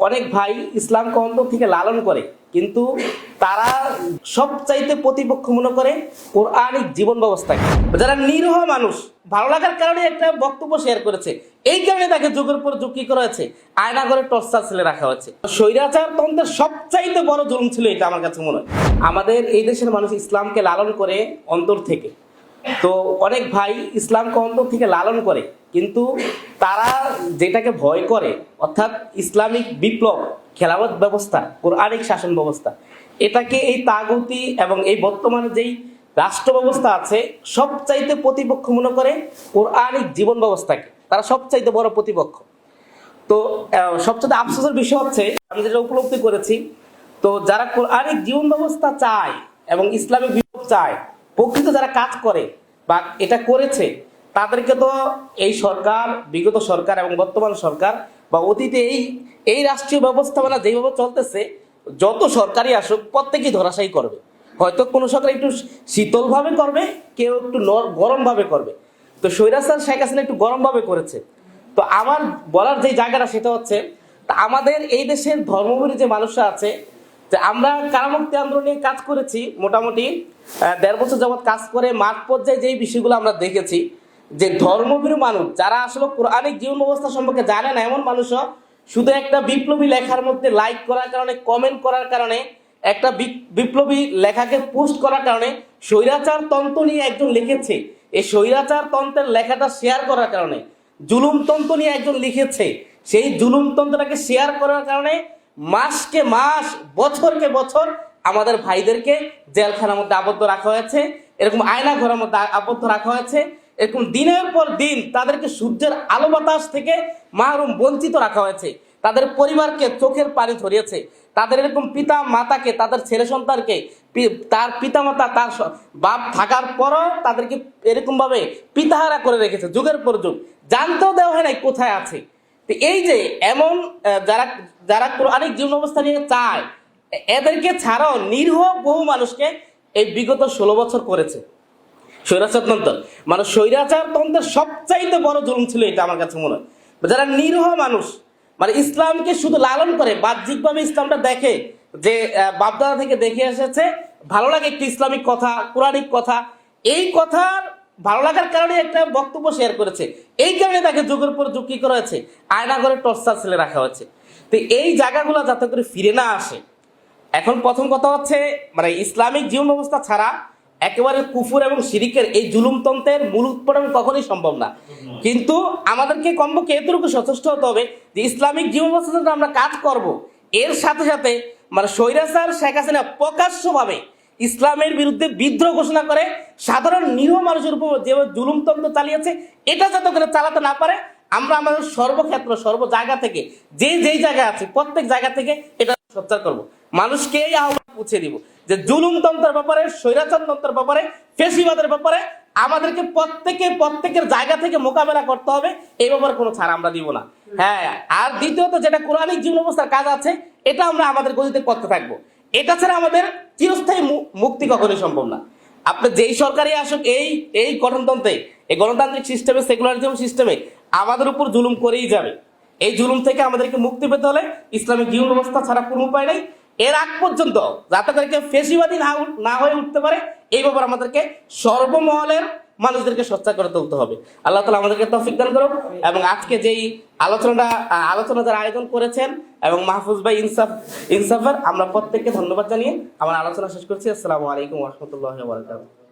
অনেক ভাই ইসলামকে অন্তর থেকে লালন করে, কিন্তু তারা সবচাইতে প্রতিপক্ষ মনে করে কোরআনিক জীবন ব্যবস্থাকে। যারা নিরীহ মানুষ ভালো লাগার কারণে একটা বক্তব্য শেয়ার করেছে, এই কারণে তাকে যুগের পর যুগ কি করা হয়েছে, আয়না করে টর্চার ছেলে রাখা হয়েছে। স্বৈরাচার তন্ত্রের সবচাইতে বড় জুলুম ছিল এটা, আমার কাছে মনে হয়। আমাদের এই দেশের মানুষ ইসলামকে লালন করে অন্তর থেকে, তো অনেক ভাই ইসলামকে অন্তর থেকে লালন করে, কিন্তু তারা যেটাকে ভয় করে, অর্থাৎ ইসলামিক বিপ্লব, খেলাফত ব্যবস্থা, কোরআনিক শাসন ব্যবস্থা, এটাকে এই তাগুতি এবং এই বর্তমানে যেই রাষ্ট্র ব্যবস্থা আছে সবচাইতে প্রতিপক্ষ মনে করে কোরআনিক জীবন ব্যবস্থাকে। তারা সবচাইতে বড় প্রতিপক্ষ। তো সবচেয়ে আফসোসের বিষয় হচ্ছে, আমি যেটা উপলব্ধি করেছি, তো যারা কোরআনিক জীবন ব্যবস্থা চায় এবং ইসলামিক বিপ্লব চায়, প্রকৃত যারা কাজ করে বা এটা করেছে, তাদেরকে তো এই সরকার, বিগত সরকার এবং বর্তমান সরকার বা অতীতে এই রাষ্ট্রীয় ব্যবস্থাপনা যেভাবে চলতেছে, যত সরকারই আসুক প্রত্যেকেই ধরাশায়ী করবে। হয়তো কোনো সরকার একটু শীতলভাবে করবে, কেউ একটু গরমভাবে করবে। তো স্বৈরাচার শেখ হাসিনা একটু গরমভাবে করেছে। তো আমার বলার যে জায়গাটা সেটা হচ্ছে, তা আমাদের এই দেশের ধর্মভীরু যে মানুষরা আছে, যে আমরা কারামুক্তি আন্দোলনে কাজ করেছি মোটামুটি 1.5 বছর যাবৎ কাজ করে মাঠ পর্যায়ে যেই বিষয়গুলো আমরা দেখেছি, যে ধর্মভীরু মানুষ যারা আসলে কোরআনিক জীবন ব্যবস্থা সম্পর্কে জানে না, এমন মানুষও শুধু একটা বিপ্লবী লেখার মধ্যে লাইক করার কারণে, কমেন্ট করার কারণে, একটা বিপ্লবী লেখাকে পোস্ট করার কারণে স্বৈরাচার তন্ত্র নিয়ে একজন লিখেছে, এই স্বৈরাচার তন্ত্রের লেখাটা শেয়ার করার কারণে, জুলুম তন্ত্র নিয়ে একজন লিখেছে, সেই জুলুম তন্ত্রটাকে শেয়ার করার কারণে মাসকে মাস, বছরকে বছর আমাদের ভাইদেরকে জেলখানার মধ্যে আবদ্ধ রাখা হয়েছে, এরকম আয়না ঘরের মধ্যে আবদ্ধ রাখা হয়েছে, এরকম দিনের পর দিন তাদেরকে সূর্যের আলো বাতাস থেকে মাহরুম, বঞ্চিত রাখা হয়েছে, তাদের পরিবারকে চোখের পানি ধরিয়েছে, তাদের এরকম পিতা মাতাকে, তাদের ছেলে সন্তানকে, তার পিতা মাতা, তার বাপ থাকার পরও তাদেরকে এরকম ভাবে পিতাহারা করে রেখেছে, যুগের পর যুগ, জানতেও দেওয়া হয় নাই কোথায় আছে। তো এই যে এমন যারা যারা কোরআনিক জীবন অবস্থা নিয়ে চায়, এদেরকে ছাড়াও নিরীহ বহু মানুষকে এই বিগত 16 বছর করেছে স্বৈরাচার তন্ত্র। মানে স্বৈরাচার তন্ত্রের সবচাইতে বড় জুলুম ছিল এটা, আমার কাছে মনে হয়। যারা নিরীহ মানুষ, মানে ইসলামকে শুধু লালন করে, বাহ্যিকভাবে ইসলামটা দেখে, যে বাপদাদা থেকে দেখে এসেছে, ভালো লাগে একটি ইসলামিক কথা, কোরআনিক কথা, এই কথার ভালো লাগার কারণে একটা বক্তব্য শেয়ার করেছে, এই কারণে তাকে যুগের পর যুগ কি করা হয়েছে, আয়না করে টর্চার ছেলে রাখা হয়েছে। তো এই জায়গাগুলো যাতে করে ফিরে না আসে, এখন প্রথম কথা হচ্ছে, মানে ইসলামিক জীবন ব্যবস্থা ছাড়া একেবারে কুফর এবং শিরিকের এই জুলুমতন্ত্রের মূল উৎপাদন কখনোই সম্ভব না। কিন্তু আমাদেরকে কমপক্ষে এতটুকু সচেষ্ট হতে হবে যে ইসলামিক জীবন ব্যবস্থা আমরা কাজ করব, এর সাথে সাথে মানে স্বৈরাচার শেখ হাসিনা প্রকাশ্যভাবে ইসলামের বিরুদ্ধে বিদ্রোহ ঘোষণা করে সাধারণ নিরীহ মানুষের উপর যেভাবে জুলুমতন্ত্র চালিয়েছে, এটা যাতে করে চালাতে না পারে, আমরা আমাদের সর্বক্ষেত্র, সর্ব জায়গা থেকে, যেই জায়গায় আছে প্রত্যেক জায়গা থেকে এটা সোচ্চার করব, মানুষকে এই আহ্বান পৌঁছে দিব যে জুলুমতন্ত্রের ব্যাপারে, স্বৈরাচারতন্ত্রের ব্যাপারে, ফ্যাসিবাদের ব্যাপারে আমাদেরকে প্রত্যেকের জায়গা থেকে মোকাবেলা করতে হবে। এই ব্যাপারে কোনো ছাড় আমরা দিব না। হ্যাঁ, আর দ্বিতীয়ত যেটা কোরআনিক জীবন ব্যবস্থার কাজ আছে, এটা আমরা আমাদের গতিতে করতে থাকবো। এটা ছাড়া আমাদের চিরস্থায়ী মুক্তি কখনোই সম্ভব না। আপনি যেই সরকারই আসুক, এই গঠনতন্ত্রে, এই গণতান্ত্রিক সিস্টেমে, সেকুলারিজম সিস্টেমে আমাদের উপর জুলুম করেই যাবে। এই জুলুম থেকে আমাদেরকে মুক্তি পেতে হলে ইসলামিক জীবন ব্যবস্থা ছাড়া কোনো উপায় নেই। এর আগ পর্যন্ত যাতে করে কেউ ফ্যাসিবাদী না হয়ে উঠতে পারে, এই ব্যাপারে আমাদেরকে সর্বমহলের মানুষদেরকে সোচ্চার করে তুলতে হবে। আল্লাহ তাআলা আমাদেরকে তৌফিক দান করুন। এবং আজকে যেই আলোচনা যারা আয়োজন করেছেন এবং মাহফুজ ভাই, ইনসাফের, আমরা প্রত্যেককে ধন্যবাদ জানিয়ে আমার আলোচনা শেষ করছি। আসসালামু আলাইকুম ওয়া রাহমাতুল্লাহি ওয়া বারাকাতুহু।